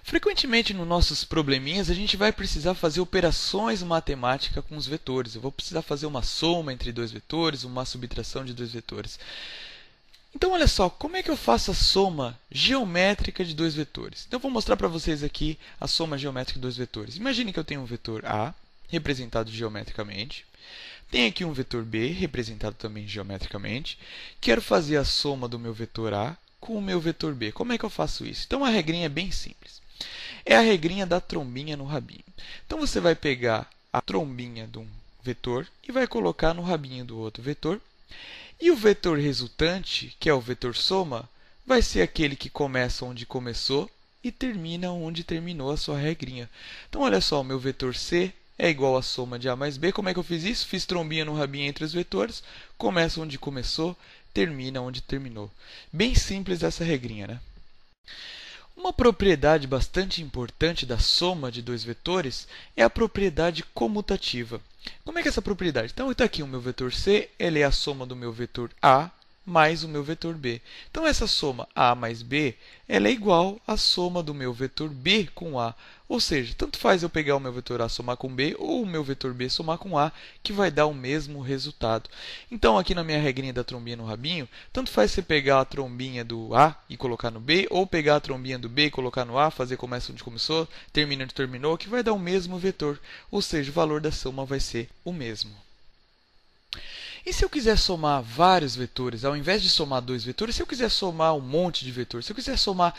Frequentemente nos nossos probleminhas a gente vai precisar fazer operações matemáticas com os vetores. Eu vou precisar fazer uma soma entre dois vetores, uma subtração de dois vetores. Então olha só, como é que eu faço a soma geométrica de dois vetores? Então eu vou mostrar para vocês aqui a soma geométrica de dois vetores. Imagine que eu tenho um vetor A, representado geometricamente. Tenho aqui um vetor B, representado também geometricamente. Quero fazer a soma do meu vetor A com o meu vetor B. Como é que eu faço isso? Então a regrinha é bem simples. É a regrinha da trombinha no rabinho. Então você vai pegar a trombinha de um vetor e vai colocar no rabinho do outro vetor. E o vetor resultante, que é o vetor soma, vai ser aquele que começa onde começou e termina onde terminou a sua regrinha. Então olha só, o meu vetor C é igual à soma de A mais B. Como é que eu fiz isso? Fiz trombinha no rabinho entre os vetores, começa onde começou, termina onde terminou. Bem simples essa regrinha, né? Uma propriedade bastante importante da soma de dois vetores é a propriedade comutativa. Como é que é essa propriedade? Então, está aqui o meu vetor C, ele é a soma do meu vetor A mais o meu vetor B. Então, essa soma A mais B, ela é igual à soma do meu vetor B com A. Ou seja, tanto faz eu pegar o meu vetor A somar com B ou o meu vetor B somar com A, que vai dar o mesmo resultado. Então, aqui na minha regrinha da trombinha no rabinho, tanto faz você pegar a trombinha do A e colocar no B, ou pegar a trombinha do B e colocar no A, fazer começa onde começou, termina onde terminou, que vai dar o mesmo vetor. Ou seja, o valor da soma vai ser o mesmo. E se eu quiser somar vários vetores, ao invés de somar dois vetores, se eu quiser somar um monte de vetores, se eu quiser somar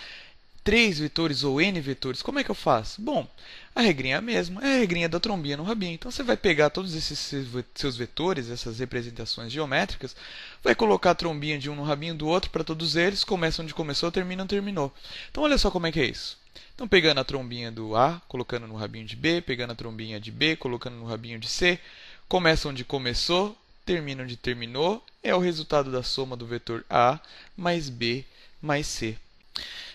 3 vetores ou n vetores, como é que eu faço? Bom, a regrinha é a mesma, é a regrinha da trombinha no rabinho. Então, você vai pegar todos esses seus vetores, essas representações geométricas, vai colocar a trombinha de um no rabinho do outro para todos eles, começa onde começou, termina onde terminou. Então, olha só como é que é isso. Então, pegando a trombinha do A, colocando no rabinho de B, pegando a trombinha de B, colocando no rabinho de C, começa onde começou, termina onde terminou, é o resultado da soma do vetor A mais B mais C.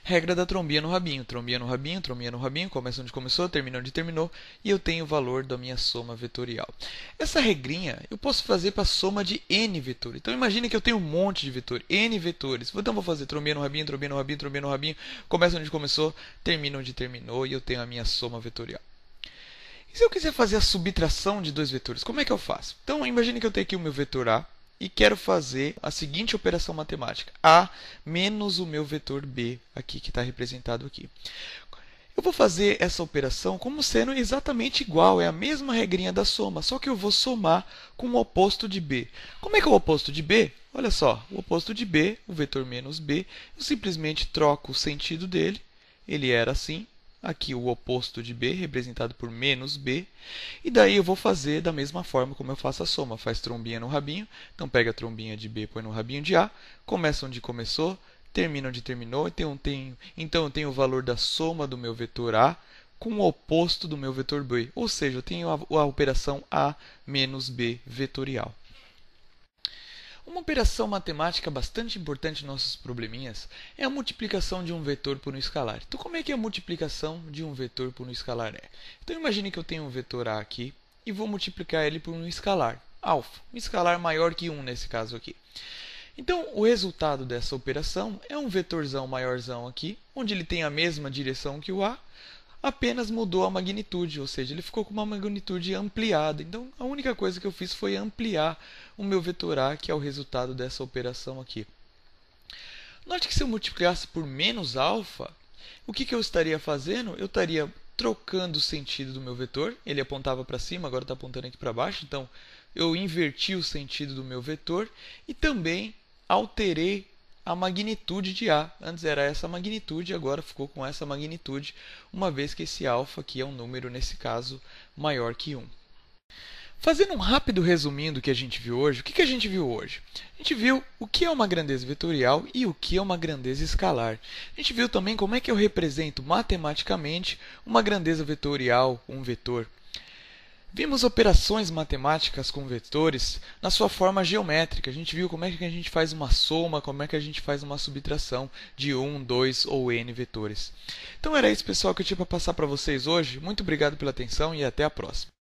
Regra da trombinha no rabinho. Trombinha no rabinho, trombinha no rabinho, começa onde começou, termina onde terminou, e eu tenho o valor da minha soma vetorial. Essa regrinha eu posso fazer para a soma de n vetores. Então, imagine que eu tenho um monte de vetores, n vetores. Então, vou fazer trombinha no rabinho, trombinha no rabinho, trombinha no rabinho, começa onde começou, termina onde terminou, e eu tenho a minha soma vetorial. E se eu quiser fazer a subtração de dois vetores, como é que eu faço? Então, imagine que eu tenho aqui o meu vetor A e quero fazer a seguinte operação matemática. A menos o meu vetor B, aqui que está representado aqui. Eu vou fazer essa operação como sendo exatamente igual, é a mesma regrinha da soma, só que eu vou somar com o oposto de B. Como é que é o oposto de B? Olha só, o oposto de B, o vetor menos B, eu simplesmente troco o sentido dele, ele era assim. Aqui o oposto de B, representado por menos B. E daí eu vou fazer da mesma forma como eu faço a soma. Faz trombinha no rabinho. Então, pega a trombinha de B, põe no rabinho de A. Começa onde começou, termina onde terminou. Então, eu tenho o valor da soma do meu vetor A com o oposto do meu vetor B. Ou seja, eu tenho a operação A menos B vetorial. Uma operação matemática bastante importante em nossos probleminhas é a multiplicação de um vetor por um escalar. Então, como é que a multiplicação de um vetor por um escalar é? Então, imagine que eu tenho um vetor A aqui e vou multiplicar ele por um escalar, alfa. Um escalar maior que 1 nesse caso aqui. Então, o resultado dessa operação é um vetorzão maiorzão aqui, onde ele tem a mesma direção que o A, apenas mudou a magnitude, ou seja, ele ficou com uma magnitude ampliada. Então, a única coisa que eu fiz foi ampliar o meu vetor A, que é o resultado dessa operação aqui. Note que se eu multiplicasse por menos alfa, o que eu estaria fazendo? Eu estaria trocando o sentido do meu vetor. Ele apontava para cima, agora está apontando aqui para baixo. Então, eu inverti o sentido do meu vetor e também alterei a magnitude de A. Antes era essa magnitude, agora ficou com essa magnitude, uma vez que esse alfa aqui é um número, nesse caso, maior que 1. Fazendo um rápido resuminho do que a gente viu hoje, o que a gente viu hoje? A gente viu o que é uma grandeza vetorial e o que é uma grandeza escalar. A gente viu também como é que eu represento matematicamente uma grandeza vetorial, um vetor. Vimos operações matemáticas com vetores na sua forma geométrica. A gente viu como é que a gente faz uma soma, como é que a gente faz uma subtração de 1, 2 ou n vetores. Então era isso, pessoal, que eu tinha para passar para vocês hoje. Muito obrigado pela atenção e até a próxima.